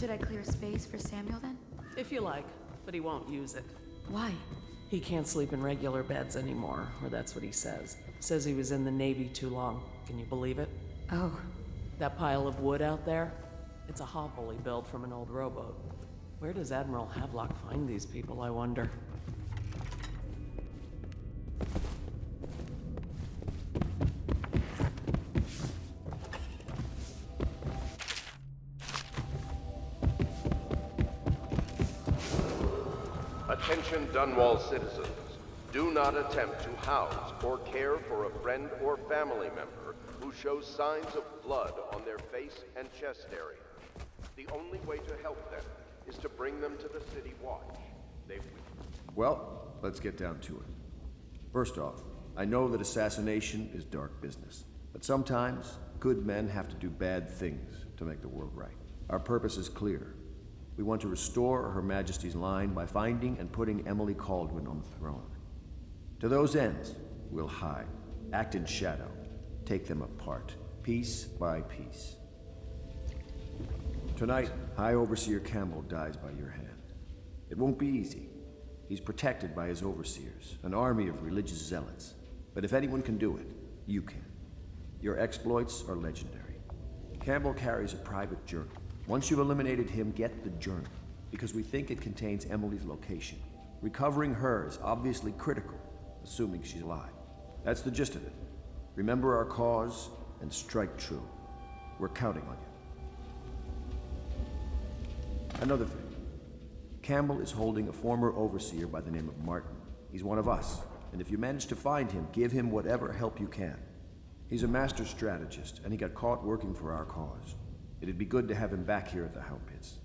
Should I clear space for Samuel then? If you like, but he won't use it. Why? He can't sleep in regular beds anymore, or that's what he says. Says he was in the Navy too long. Can you believe it? Oh. That pile of wood out there? It's a hovel he built from an old rowboat. Where does Admiral Havelock find these people, I wonder? Attention Dunwall citizens. Do not attempt to house or care for a friend or family member who shows signs of blood on their face and chest area. The only way to help them is to bring them to the City Watch. Well, let's get down to it. First off, I know that assassination is dark business, but sometimes good men have to do bad things to make the world right. Our purpose is clear. We want to restore Her Majesty's line by finding and putting Emily Kaldwin on the throne. To those ends, we'll hide, act in shadow, take them apart, piece by piece. Tonight, High Overseer Campbell dies by your hand. It won't be easy. He's protected by his overseers, an army of religious zealots. But if anyone can do it, you can. Your exploits are legendary. Campbell carries a private journal. Once you've eliminated him, get the journal, because we think it contains Emily's location. Recovering her is obviously critical, assuming she's alive. That's the gist of it. Remember our cause and strike true. We're counting on you. Another thing. Campbell is holding a former overseer by the name of Martin. He's one of us, and if you manage to find him, give him whatever help you can. He's a master strategist, and he got caught working for our cause. It'd be good to have him back here at the Howl Pits.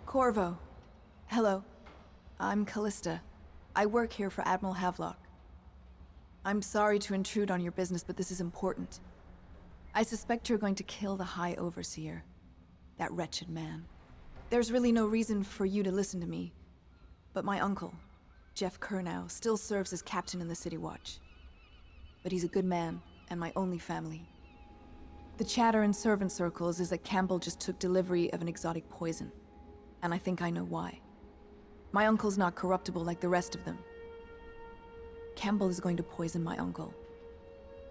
Corvo. Hello. I'm Callista. I work here for Admiral Havelock. I'm sorry to intrude on your business, but this is important. I suspect you're going to kill the High Overseer. That wretched man. There's really no reason for you to listen to me, but my uncle, Jeff Kernow, still serves as captain in the City Watch. But he's a good man, and my only family. The chatter in servant circles is that Campbell just took delivery of an exotic poison. And I think I know why. My uncle's not corruptible like the rest of them. Campbell is going to poison my uncle.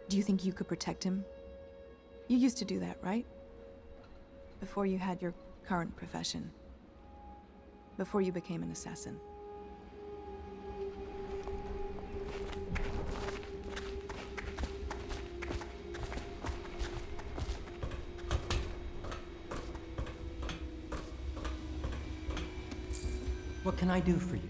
Do you think you could protect him? You used to do that, right? Before you had your current profession. Before you became an assassin. What can I do for you?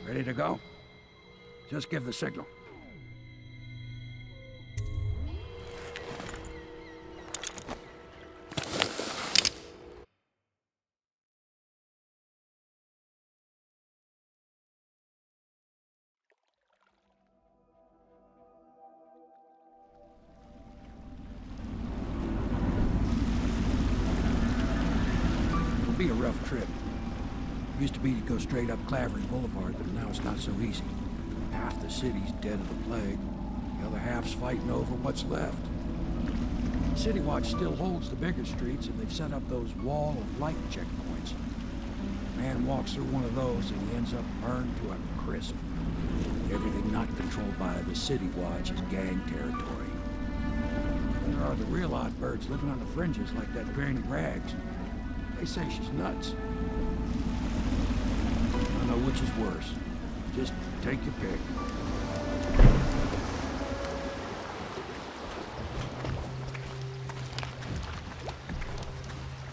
Ready to go? Just give the signal. be a rough trip. Used to be to go straight up Clavering Boulevard, but now it's not so easy. Half the city's dead of the plague. The other half's fighting over what's left. City Watch still holds the bigger streets, and they've set up those wall of light checkpoints. A man walks through one of those, and he ends up burned to a crisp. Everything not controlled by the City Watch is gang territory. There are the real odd birds living on the fringes like that Granny Rags. They say she's nuts. I don't know which is worse. Just take your pick.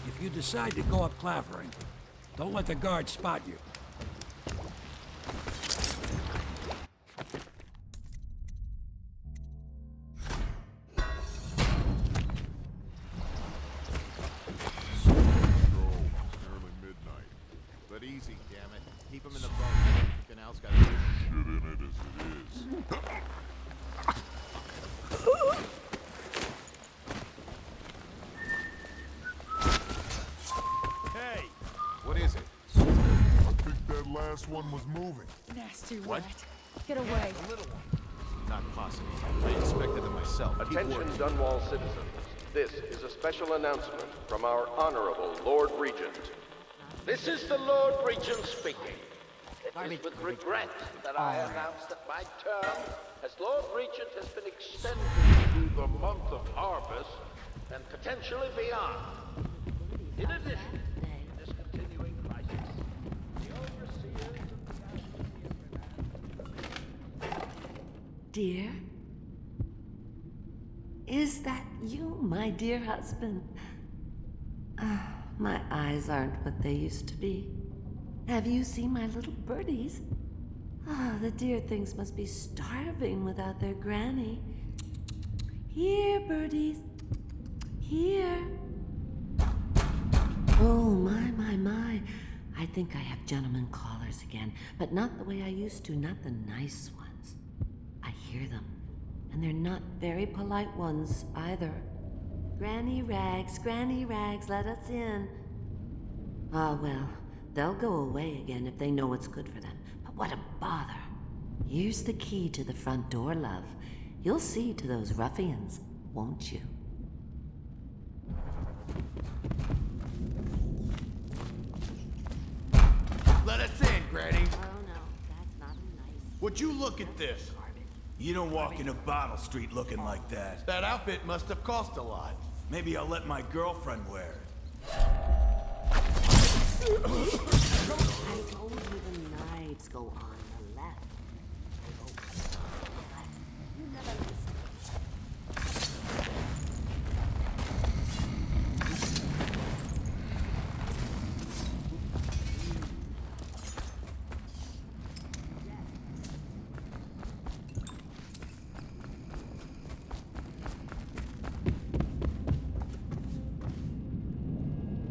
If you decide to go up Clavering, don't let the guards spot you. Easy, damn it. Keep him in the boat. Everything else got shit in it as it is. Hey! What is it? I think that last one was moving. Nasty What? rat. Get away. The little one. Not possible. I inspected it myself. Keep Attention working. Dunwall citizens. This is a special announcement from our Honorable Lord Regent. This is the Lord Regent speaking. It is with regret that I announce that my term as Lord Regent has been extended through the month of harvest and potentially beyond. In addition to this continuing crisis, the overseers of Dear? Is that you, my dear husband? My eyes aren't what they used to be. Have you seen my little birdies? The dear things must be starving without their granny. Here, birdies. Here. Oh, my. I think I have gentlemen callers again, but not the way I used to, not the nice ones. I hear them, and they're not very polite ones either. Granny Rags, let us in. Ah, well, they'll go away again if they know what's good for them. But what a bother. Here's the key to the front door, love. You'll see to those ruffians, won't you? Let us in, Granny. Oh, no, that's not a nice... Would you look at this? You don't walk into Bottle Street looking like that. That outfit must have cost a lot. Maybe I'll let my girlfriend wear it. I told you the knives go on the left. You never listen.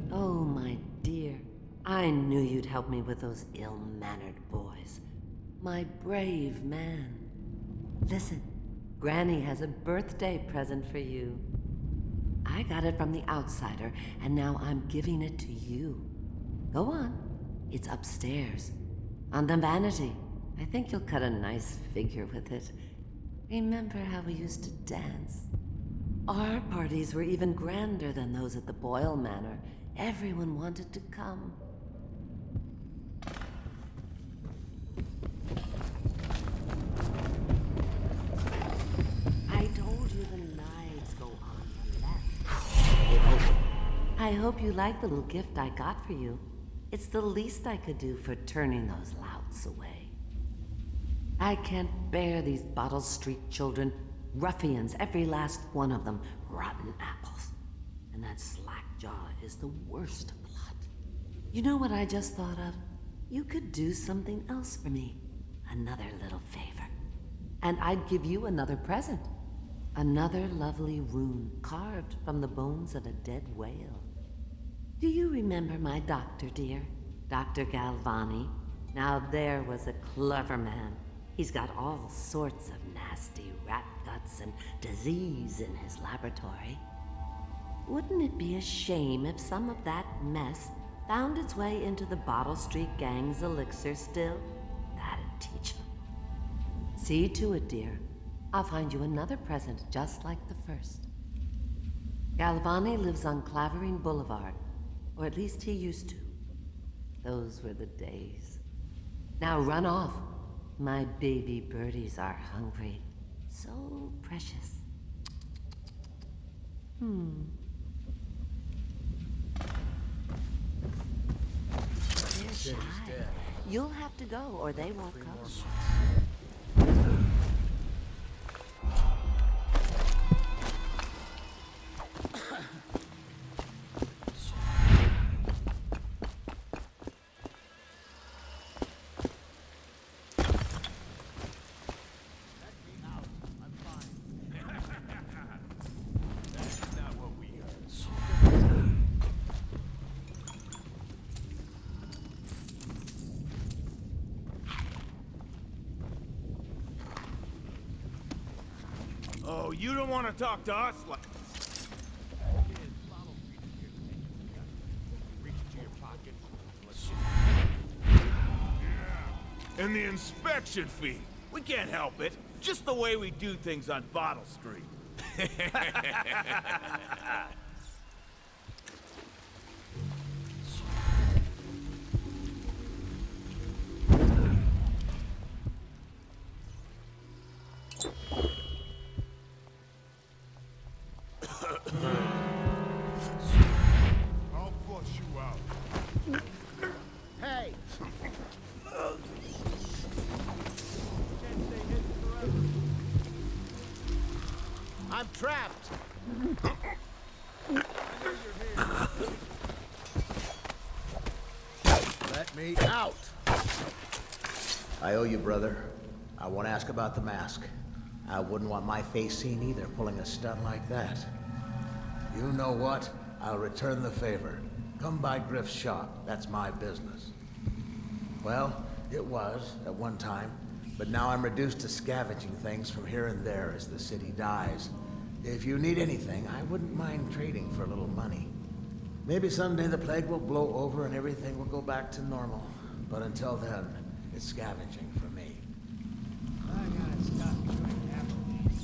Oh, my dear. I knew you'd help me with those ill-mannered boys. My brave man. Listen, Granny has a birthday present for you. I got it from the outsider, and now I'm giving it to you. Go on. It's upstairs. On the vanity. I think you'll cut a nice figure with it. Remember how we used to dance? Our parties were even grander than those at the Boyle Manor. Everyone wanted to come. I told you the knives go on the left. I hope you like the little gift I got for you. It's the least I could do for turning those louts away. I can't bear these Bottle Street children. Ruffians, every last one of them. Rotten apples. And that slack-jaw is the worst lot. You know what I just thought of? You could do something else for me. Another little favor. And I'd give you another present. Another lovely rune carved from the bones of a dead whale. Do you remember my doctor, dear? Dr. Galvani? Now there was a clever man. He's got all sorts of nasty rat guts and disease in his laboratory. Wouldn't it be a shame if some of that mess Found its way into the Bottle Street Gang's elixir still? That'd teach them. See to it, dear. I'll find you another present just like the first. Galvani lives on Clavering Boulevard, or at least he used to. Those were the days. Now run off. My baby birdies are hungry. So precious. They're shy. You'll have to go, or they won't come. Oh, you don't want to talk to us like... And the inspection fee. We can't help it. Just the way we do things on Bottle Street. I'll flush you out. Hey! I'm trapped. Let me out. I owe you, brother. I won't ask about the mask. I wouldn't want my face seen either, pulling a stunt like that. You know what? I'll return the favor. Come by Griff's shop. That's my business. Well, it was, at one time. But now I'm reduced to scavenging things from here and there as the city dies. If you need anything, I wouldn't mind trading for a little money. Maybe someday the plague will blow over and everything will go back to normal. But until then, it's scavenging for me. I gotta stop doing Applebee's.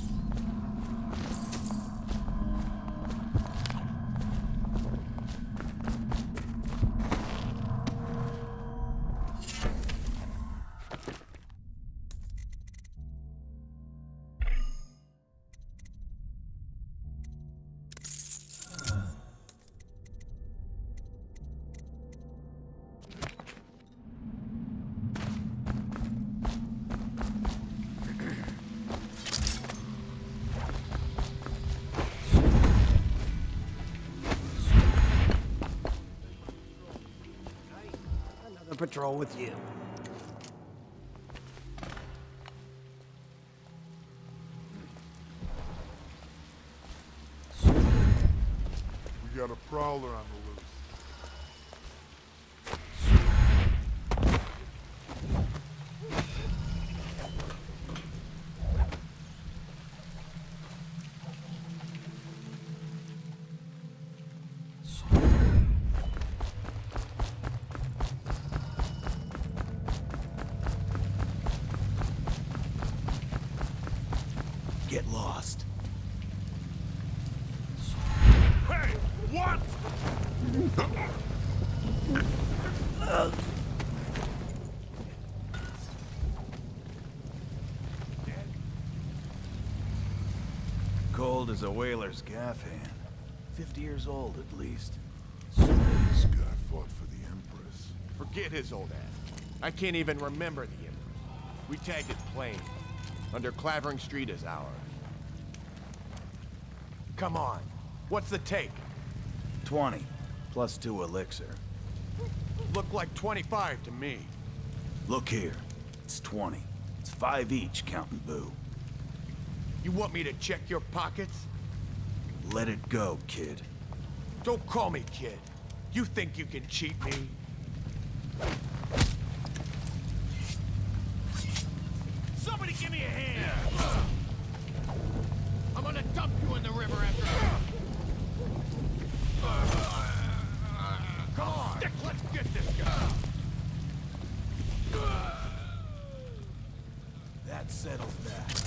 Another patrol with you. We got a prowler on the loose. Get lost. Hey! What? Cold as a whaler's gaff hand. 50 years old, at least. This guy fought for the Empress. Forget his old ass. I can't even remember the Empress. We tagged it plain. Under Clavering Street is ours. Come on. What's the take? 20, plus 2 elixir. Look like 25 to me. Look here. It's 20. It's 5 each, counting boo. You want me to check your pockets? Let it go, kid. Don't call me kid. You think you can cheat me? Somebody give me a hand! I'm gonna dump you in the river after... Come on! Stick, let's That settles that.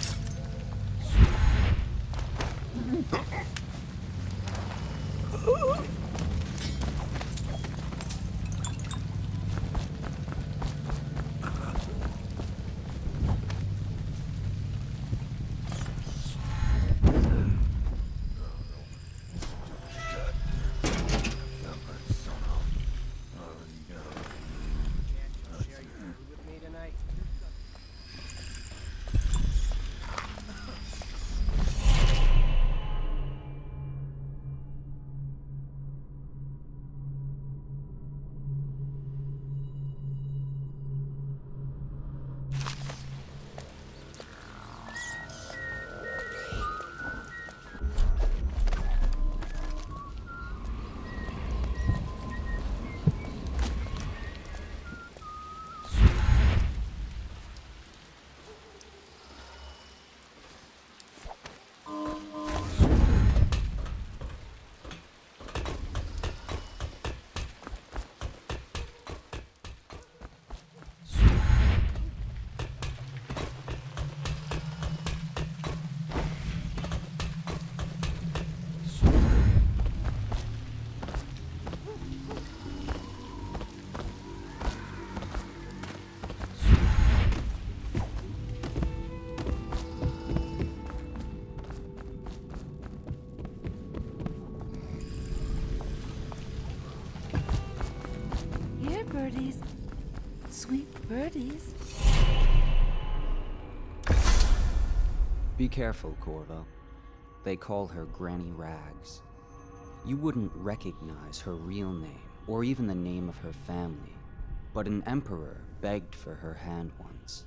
Here, birdies. Sweet birdies. Be careful, Corvo. They call her Granny Rags. You wouldn't recognize her real name, or even the name of her family. But an emperor begged for her hand once,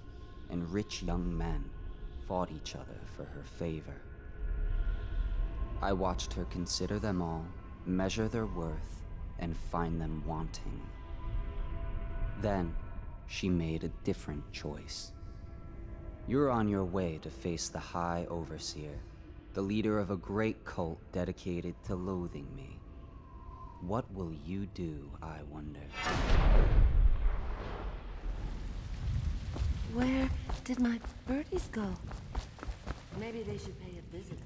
and rich young men fought each other for her favor. I watched her consider them all, measure their worth, and find them wanting. Then, she made a different choice. You're on your way to face the High Overseer, the leader of a great cult dedicated to loathing me. What will you do, I wonder? Where did my birdies go? Maybe they should pay a visit.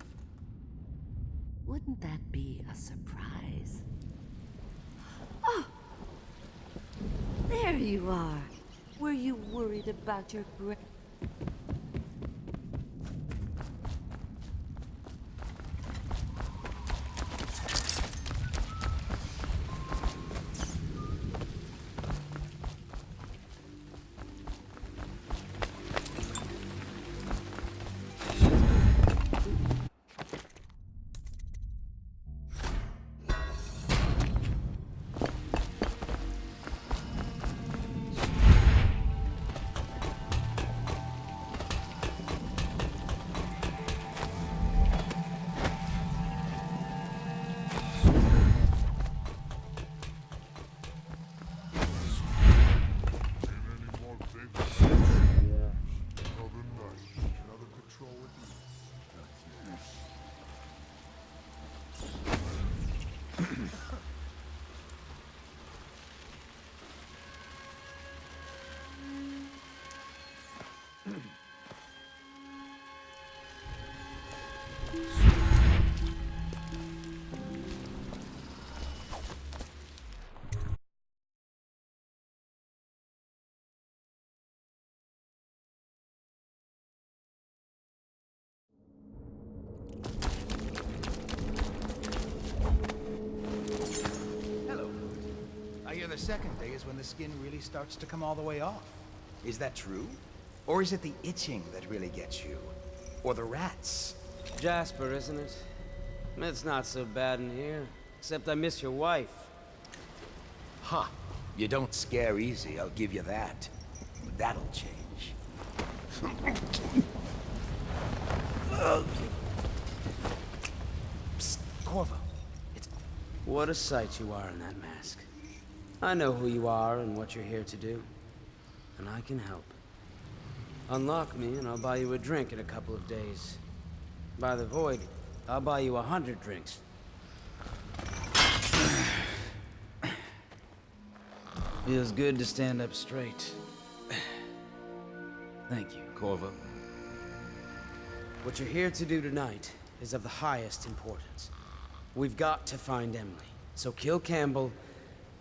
Wouldn't that be a surprise? Oh! There you are. Were you worried about your I hear the second day is when the skin really starts to come all the way off. Is that true? Or is it the itching that really gets you? Or the rats? Jasper, isn't it? It's not so bad in here. Except I miss your wife. Huh. You don't scare easy, I'll give you that. But that'll change. Psst, Corvo. What a sight you are in that mask. I know who you are and what you're here to do. And I can help. Unlock me and I'll buy you a drink in a couple of days. By the void, I'll buy you 100 drinks. Feels good to stand up straight. Thank you. Corvo, What you're here to do tonight is of the highest importance. We've got to find Emily, so kill Campbell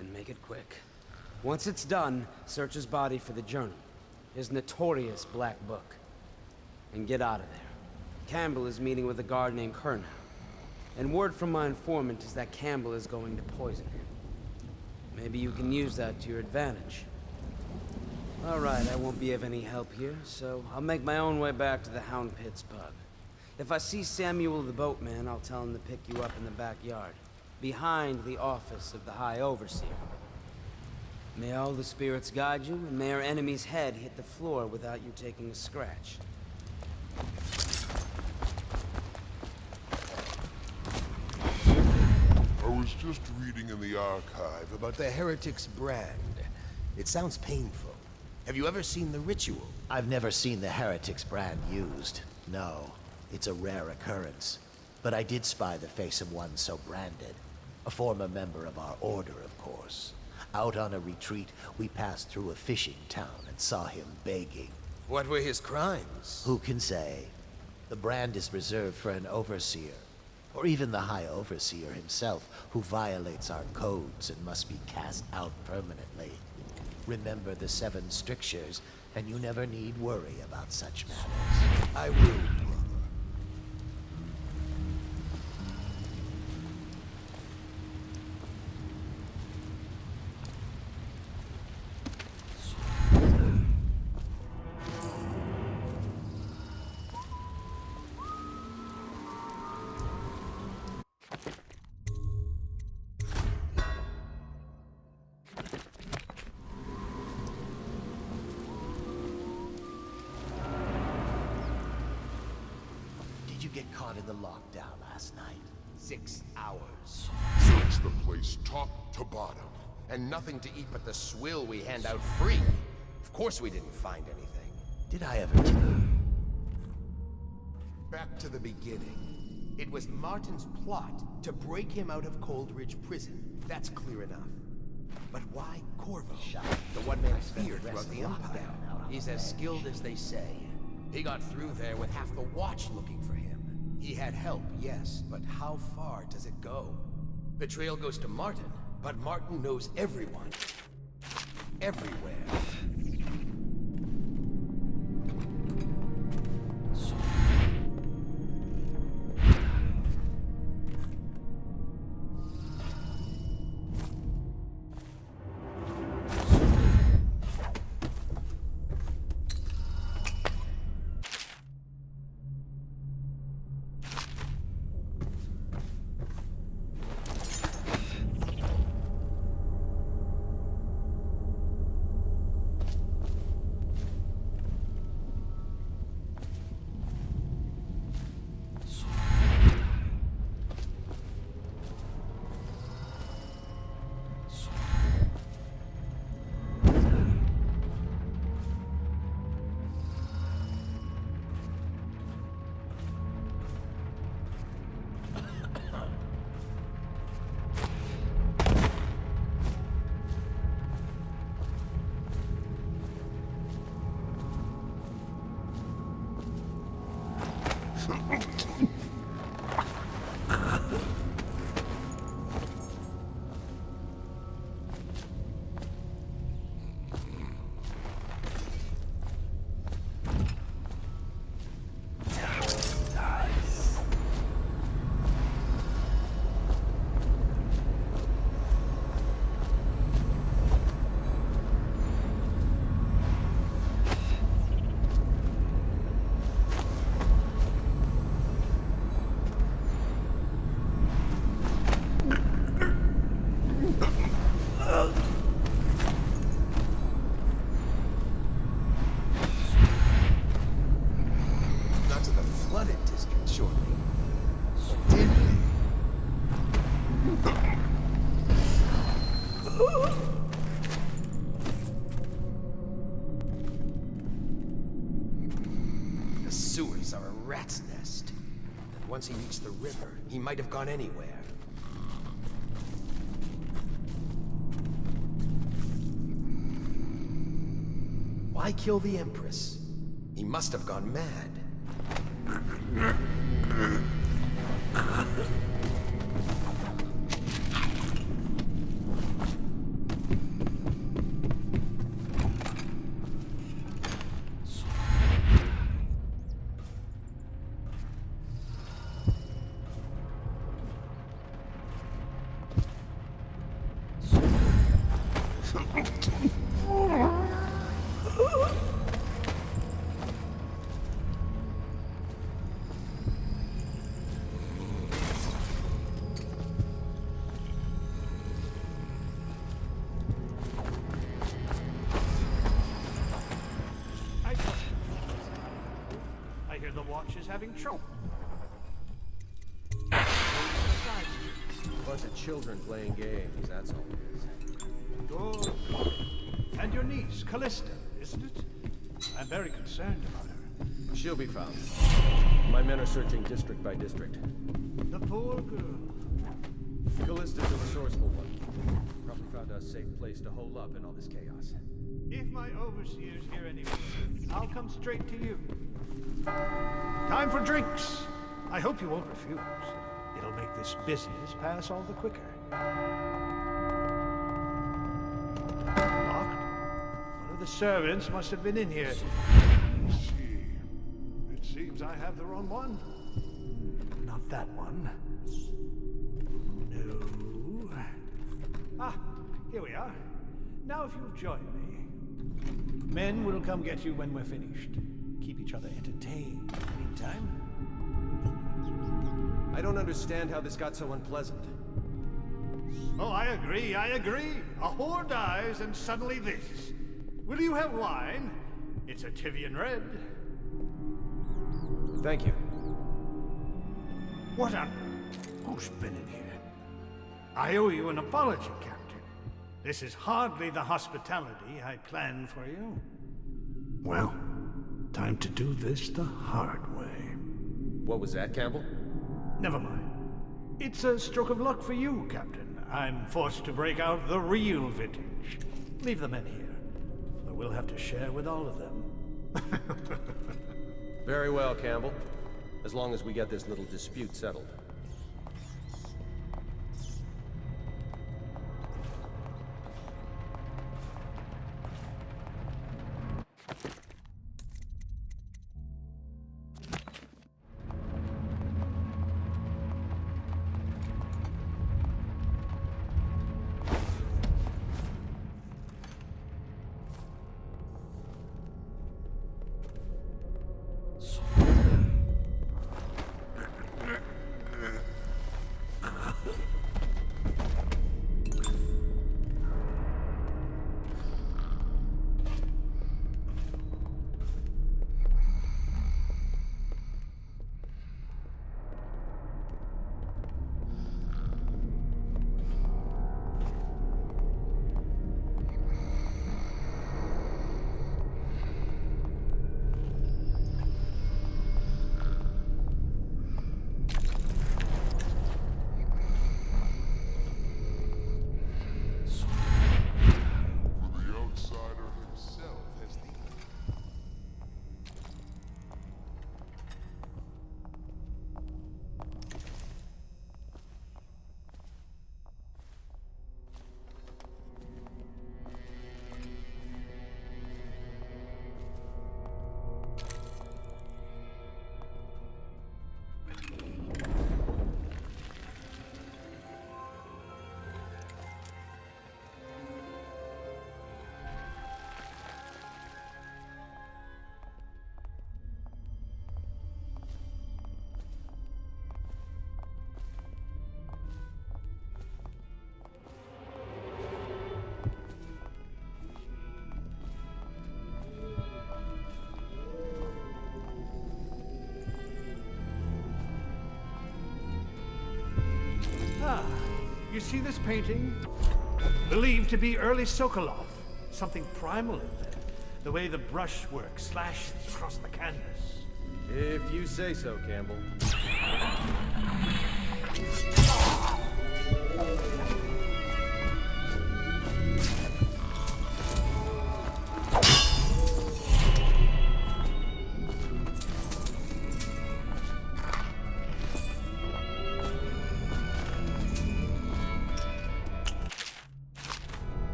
and make it quick. Once it's done, search his body for the journal, his notorious black book, and get out of there. Campbell is meeting with a guard named Kernow, and word from my informant is that Campbell is going to poison him. Maybe you can use that to your advantage. All right, I won't be of any help here, so I'll make my own way back to the Hound Pits pub. If I see Samuel the boatman, I'll tell him to pick you up in the backyard, behind the office of the High Overseer. May all the spirits guide you, and may our enemy's head hit the floor without you taking a scratch. I was just reading in the archive about the Heretic's brand. It sounds painful. Have you ever seen the ritual? I've never seen the Heretic's brand used. No, it's a rare occurrence. But I did spy the face of one so branded. A former member of our order, of course. Out on a retreat, we passed through a fishing town and saw him begging. What were his crimes? Who can say? The brand is reserved for an overseer, or even the High Overseer himself, who violates our codes and must be cast out permanently. Remember the 7 strictures, and you never need worry about such matters. I will. Did you get caught in the lockdown last night? 6 hours. Search the place top to bottom. And nothing to eat but the swill we hand out free. Of course we didn't find anything. Did I ever tell you? Back to the beginning. It was Martin's plot to break him out of Coldridge Prison. That's clear enough. But why Corvo? The one man feared throughout the Empire. He's as skilled as they say. He got through there with half the Watch looking for him. He had help, yes, but how far does it go? The trail goes to Martin, but Martin knows everyone. Everywhere. The sewers are a rat's nest. And once he reached the river, he might have gone anywhere. Why kill the Empress? He must have gone mad. I hear the watch is having trouble. Bunch of children playing games, that's all it is. Good. And your niece, Callista, isn't it? I'm very concerned about her. She'll be found. My men are searching district by district. The poor girl. Callista's a resourceful one. Probably found a safe place to hole up in all this chaos. If my overseer's here anyway, I'll come straight to you. Time for drinks. I hope you won't refuse. It'll make this business pass all the quicker. Locked? One of the servants must have been in here. See. It seems I have the wrong one. Not that one. No. Ah, here we are. Now if you'll join me. Men will come get you when we're finished. Keep each other entertained in the meantime. I don't understand how this got so unpleasant. Oh, I agree. A whore dies and suddenly this. Will you have wine? It's a Tivian red. Thank you. What on... Who's been in here? I owe you an apology, Captain. This is hardly the hospitality I planned for you. Well, time to do this the hard way. What was that, Campbell? Never mind. It's a stroke of luck for you, Captain. I'm forced to break out the real vintage. Leave the men here, or we'll have to share with all of them. Very well, Campbell. As long as we get this little dispute settled. Ah, you see this painting? Believed to be early Sokolov. Something primal in there. The way the brushwork slashes across the canvas. If you say so, Campbell.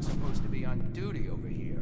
supposed to be on duty over here.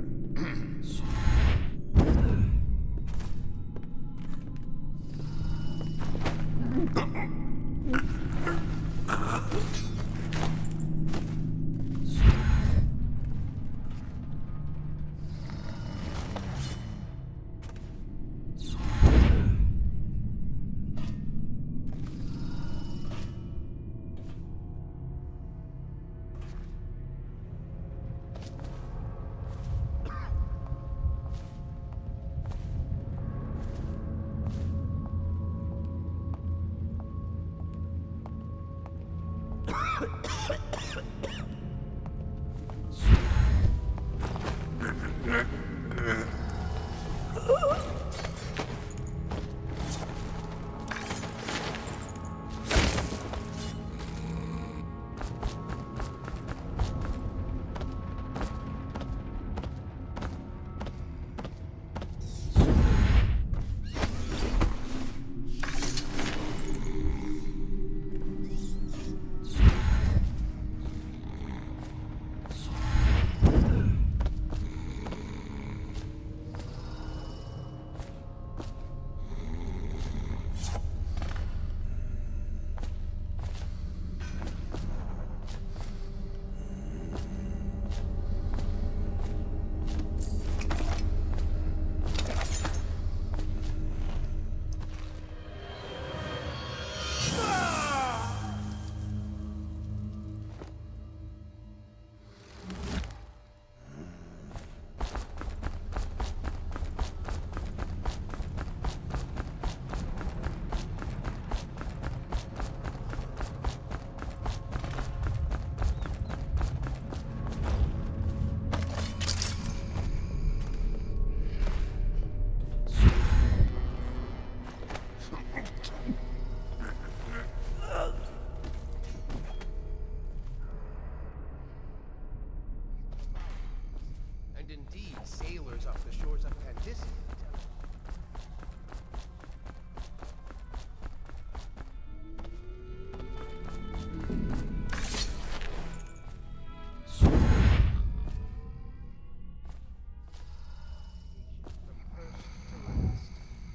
And indeed, sailors off the shores of Pandyssia.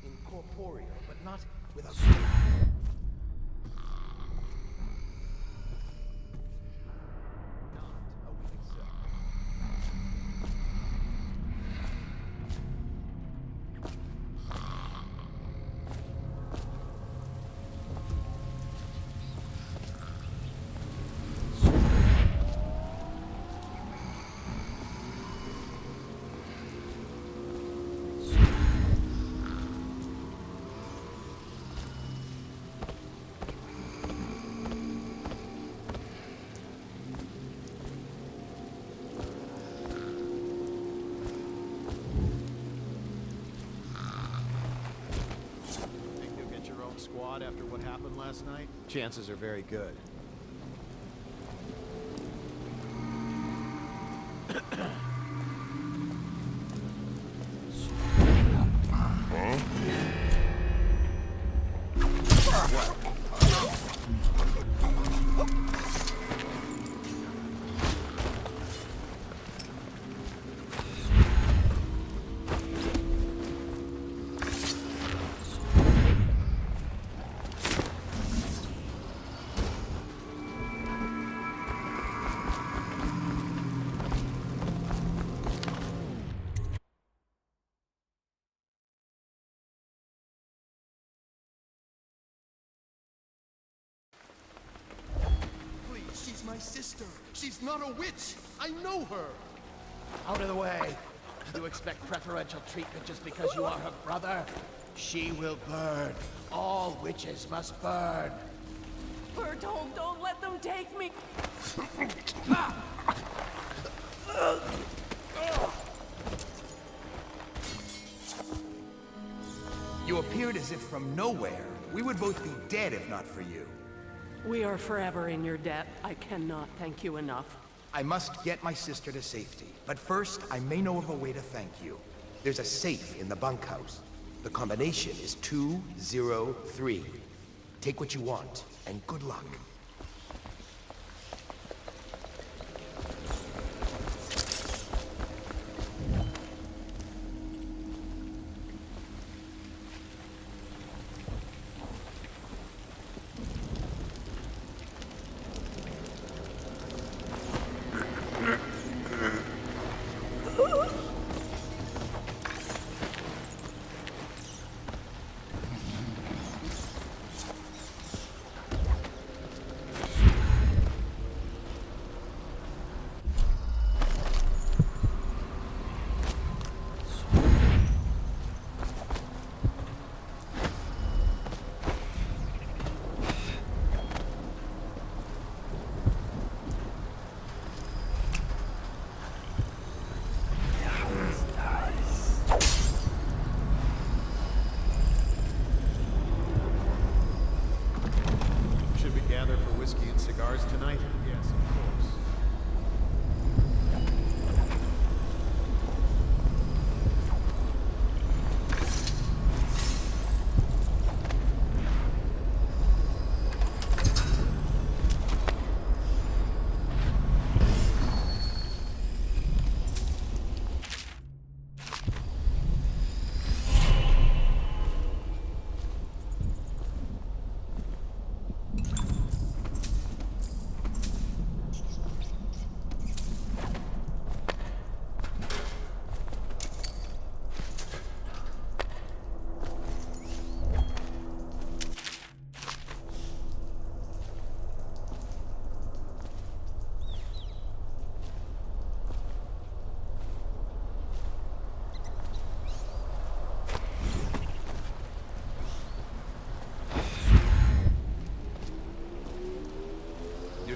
Incorporeal, but not without. Squad after what happened last night? Chances are very good. She's my sister. She's not a witch. I know her. Out of the way. You expect preferential treatment just because you are her brother? She will burn. All witches must burn. Berthold, don't let them take me! You appeared as if from nowhere. We would both be dead if not for you. We are forever in your debt. I cannot thank you enough. I must get my sister to safety. But first, I may know of a way to thank you. There's a safe in the bunkhouse. The combination is 203. Take what you want, and good luck.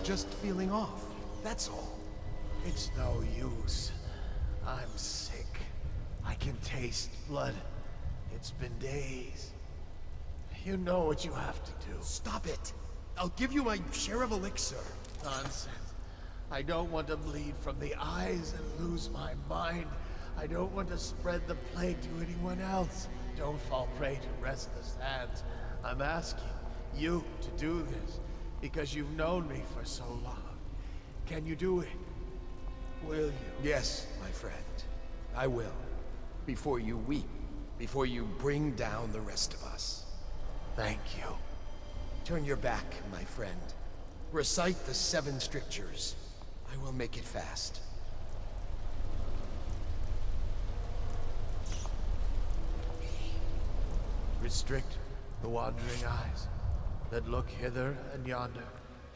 just feeling off. That's all. It's no use. I'm sick. I can taste blood. It's been days. You know what you have to do. Stop it! I'll give you my share of elixir. Nonsense. I don't want to bleed from the eyes and lose my mind. I don't want to spread the plague to anyone else. Don't fall prey to restless hands. I'm asking you to do this because you've known me for so long. Can you do it? Will you? Yes, my friend. I will. Before you weep. Before you bring down the rest of us. Thank you. Turn your back, my friend. Recite the 7 strictures. I will make it fast. Restrict the wandering eyes that look hither and yonder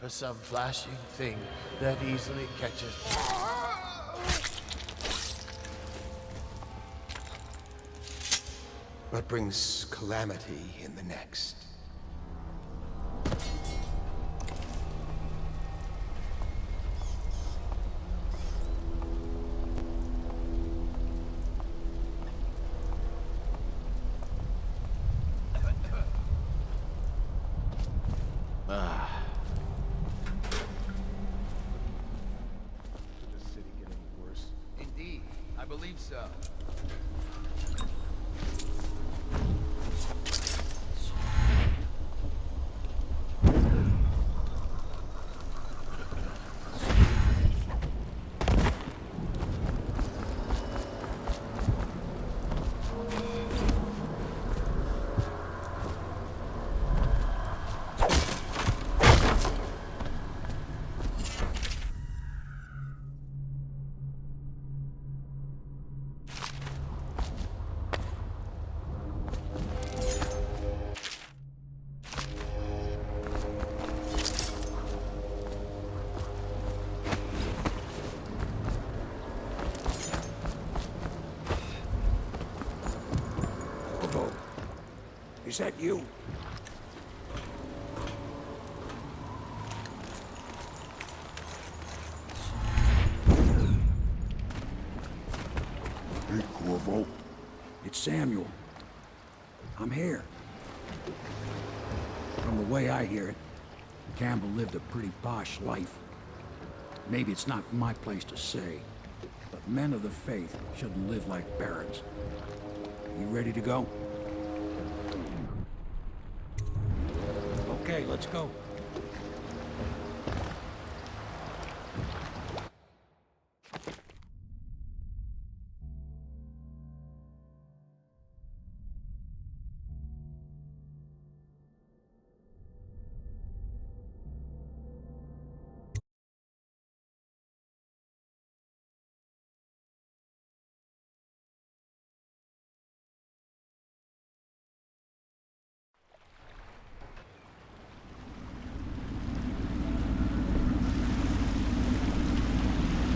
for some flashing thing that easily catches. What brings calamity in the next? Is the city getting worse? Indeed, I believe so. Is that you? Hey, Corvo. It's Samuel. I'm here. From the way I hear it, Campbell lived a pretty posh life. Maybe it's not my place to say, but men of the faith shouldn't live like barons. You ready to go? Okay, let's go.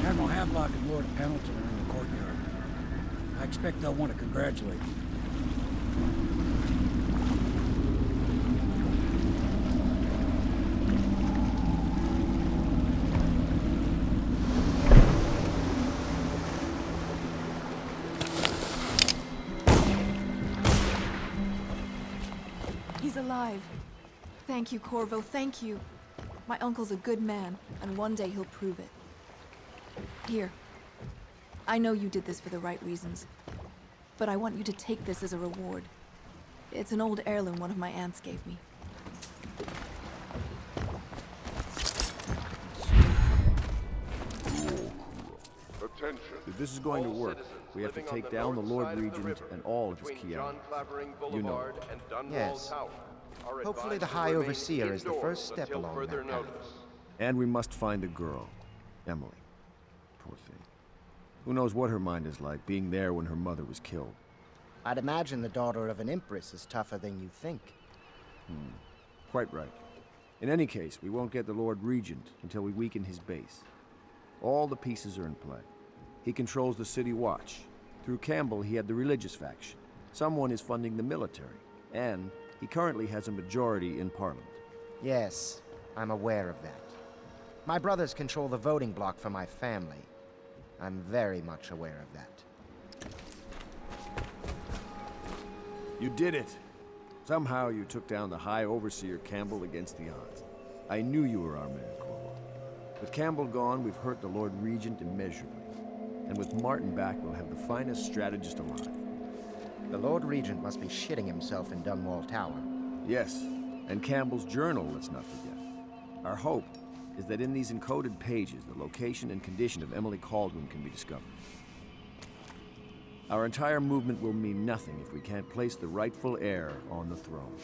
Admiral Havelock and Lord Pendleton are in the courtyard. I expect they'll want to congratulate you. He's alive. Thank you, Corvo, thank you. My uncle's a good man, and one day he'll prove it. Here. I know you did this for the right reasons, but I want you to take this as a reward. It's an old heirloom one of my aunts gave me. Attention. If this is going to work, we have to take down the Lord Regent and all of his key allies. You know. Yes. Hopefully the High Overseer is the first step along that path. And we must find the girl, Emily. Poor thing. Who knows what her mind is like, being there when her mother was killed. I'd imagine the daughter of an empress is tougher than you think. Quite right. In any case, we won't get the Lord Regent until we weaken his base. All the pieces are in play. He controls the City Watch. Through Campbell, he had the religious faction. Someone is funding the military. And he currently has a majority in Parliament. Yes, I'm aware of that. My brothers control the voting bloc for my family. I'm very much aware of that. You did it! Somehow you took down the High Overseer Campbell against the odds. I knew you were our man, Corvo. With Campbell gone, we've hurt the Lord Regent immeasurably. And with Martin back, we'll have the finest strategist alive. The Lord Regent must be shitting himself in Dunwall Tower. Yes, and Campbell's journal, let's not forget. Our hope is that in these encoded pages, the location and condition of Emily Caldwell can be discovered. Our entire movement will mean nothing if we can't place the rightful heir on the throne.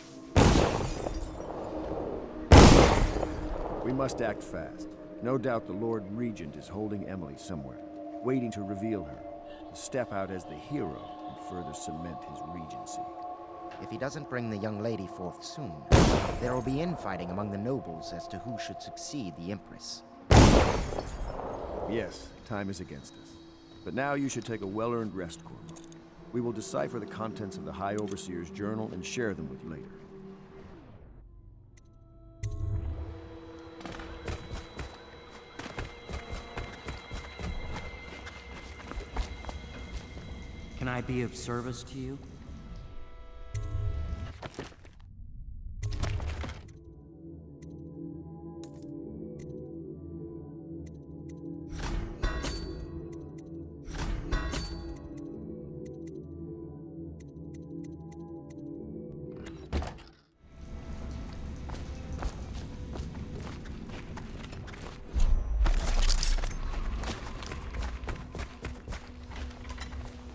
We must act fast. No doubt the Lord Regent is holding Emily somewhere, waiting to reveal her, to step out as the hero and further cement his regency. If he doesn't bring the young lady forth soon, there will be infighting among the nobles as to who should succeed the Empress. Yes, time is against us. But now you should take a well-earned rest, Corvo. We will decipher the contents of the High Overseer's journal and share them with you later. Can I be of service to you?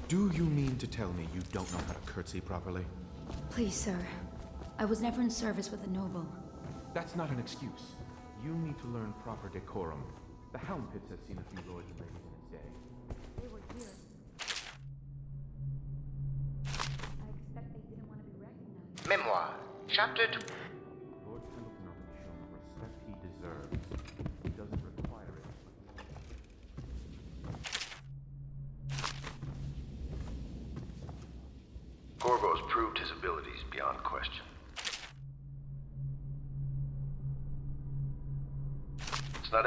Do you mean to tell me you don't know how to curtsy properly? Please, sir. I was never in service with a noble. That's not an excuse. You need to learn proper decorum. The Helm Pits has seen a few lords and ladies in its day. They were here. I expect they didn't want to be recognized. Memoir, Chapter 2. Lord Pendleton ought to be shown the respect he deserves. He doesn't require it. Corvo's proved his abilities beyond question. It's not